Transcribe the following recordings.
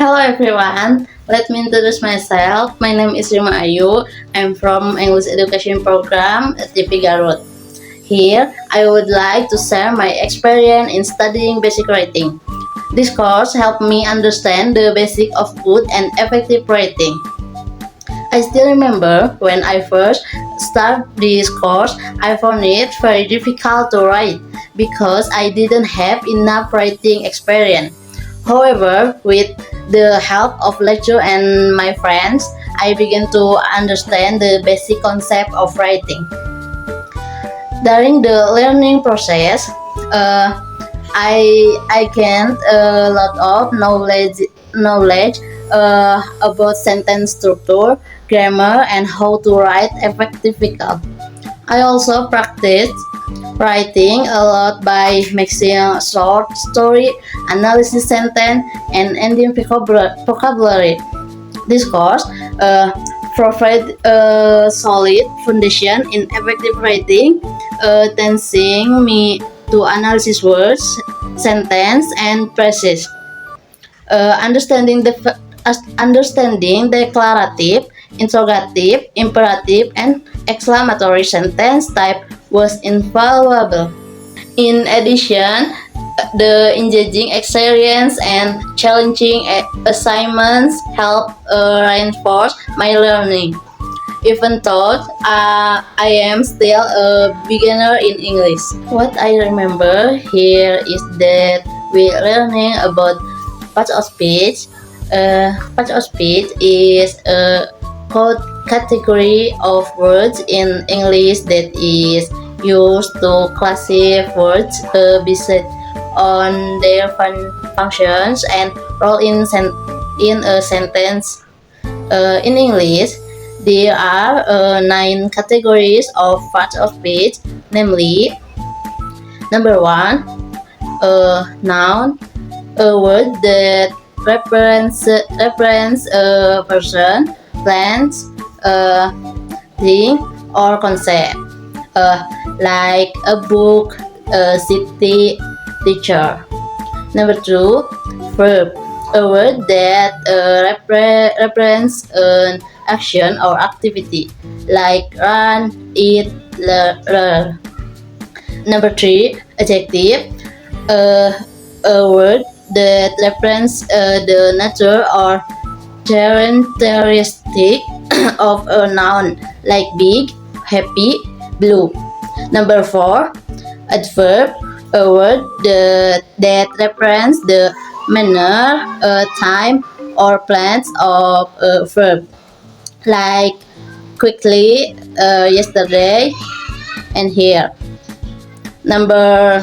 Hello everyone, let me introduce myself. My name is Rima Ayu. I'm from English Education Program at TP Garut. Here, I would like to share my experience in studying basic writing. This course helped me understand the basic of good and effective writing. I still remember when I first started this course, I found it very difficult to write because I didn't have enough writing experience. However, with the help of lecture and my friends, I began to understand the basic concept of writing. During the learning process, I gained a lot of knowledge about sentence structure, grammar, and how to write effectively. I also practiced writing a lot by mixing short story, analysis sentence, and ending vocabulary. This course provides a solid foundation in effective writing, teaching me to analyze words, sentence, and phrases. Understanding declarative, interrogative, imperative, and exclamatory sentence type was invaluable. In addition, the engaging experience and challenging assignments help reinforce my learning. Even though I am still a beginner in English. What I remember here is that we learning about parts of speech. Parts of speech is a category of words in English that is used to classify words based on their functions and role in a sentence. In English, there are 9 categories of parts of speech, namely, number 1, noun, a word that represents a person, place, thing, or concept, like a book, a city, teacher. Number 2, verb, a word that represents an action or activity, like run, eat, learn. Number 3, adjective, a word that represents the nature or characteristic of a noun, like big, happy, blue. Number 4, adverb, a word that represents the manner, time, or place of a verb, like quickly, yesterday, and here. Number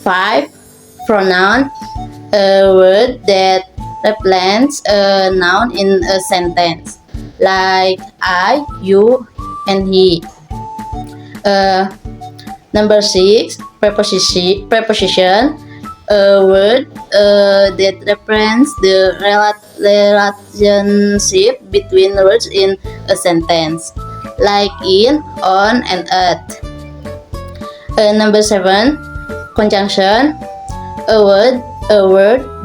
5, pronoun, a word that represents a noun in a sentence, like I, you, and he. Number 6, preposition, a word that represents the relationship between words in a sentence, like in, on, and at. Number 7, conjunction, a word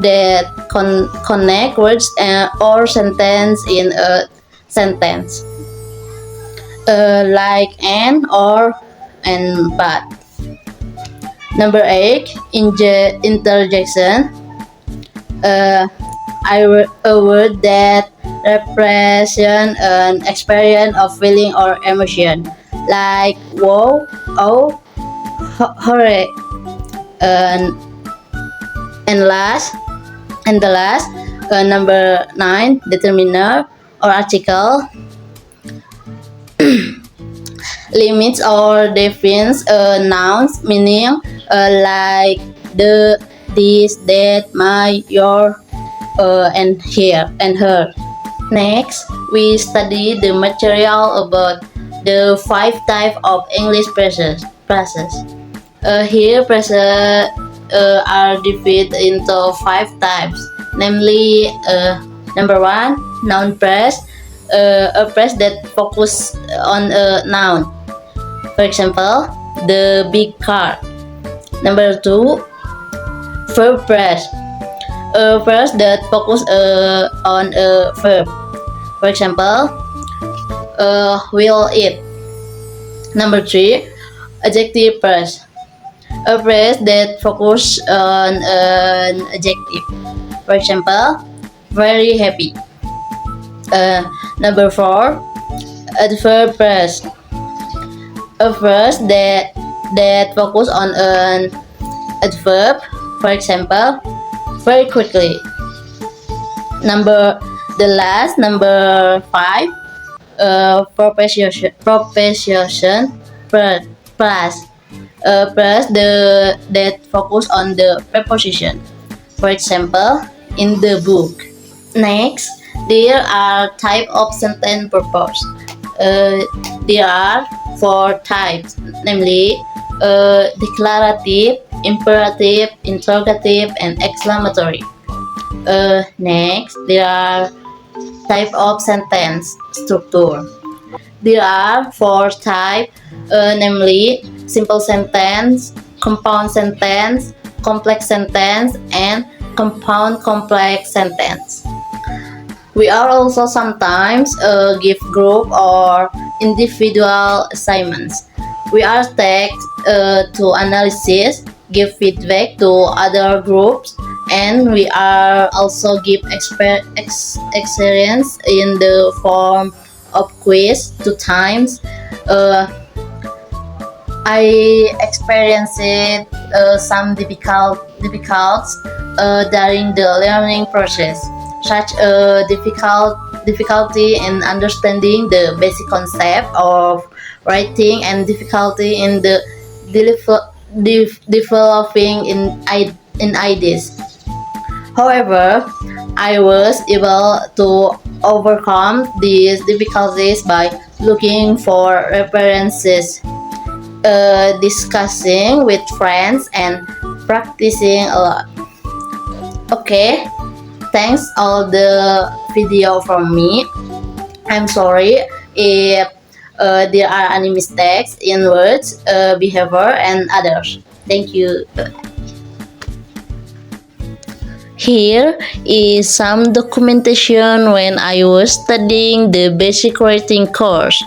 that connect words or sentence in a sentence, like and, or, and, but. Number 8, interjection, a word that represents an experience of feeling or emotion, like wow, oh, hooray. And the last, number 9, determiner or article, limits or defines nouns meaning, like the, this, that, my, your, and here, and her. Next, we study the material about the 5 types of English phrases. Here, phrases are divided into 5 types, namely, number 1, noun phrase, a phrase that focuses on a noun. For example, the big car. Number 2, verb phrase, First, that focus on a verb. For example, will eat. Number 3, adjective phrase. A phrase that focus on an adjective. For example, very happy. Number 4, adverb phrase. A phrase that focus on an adverb. For example, very quickly. Number 5, proposition plus. A phrase that focus on the preposition. For example, in the book. Next, there are type of sentence purpose. There are 4 types, namely declarative, imperative, interrogative, and exclamatory. Next, there are type of sentence structure. There are 4 types, namely simple sentence, compound sentence, complex sentence, and compound complex sentence. We are also sometimes give group or individual assignments. We are tasked to analysis, give feedback to other groups, and we are also give experience in the form of quiz 2 times. I experienced some difficulties during the learning process, such a difficulty in understanding the basic concept of writing and difficulty in the developing in ideas. However, I was able to overcome these difficulties by looking for references, discussing with friends, and practicing a lot. Okay, thanks all the video from me. I'm sorry if there are any mistakes in words, behavior, and others. Thank you. Here is some documentation when I was studying the basic writing course.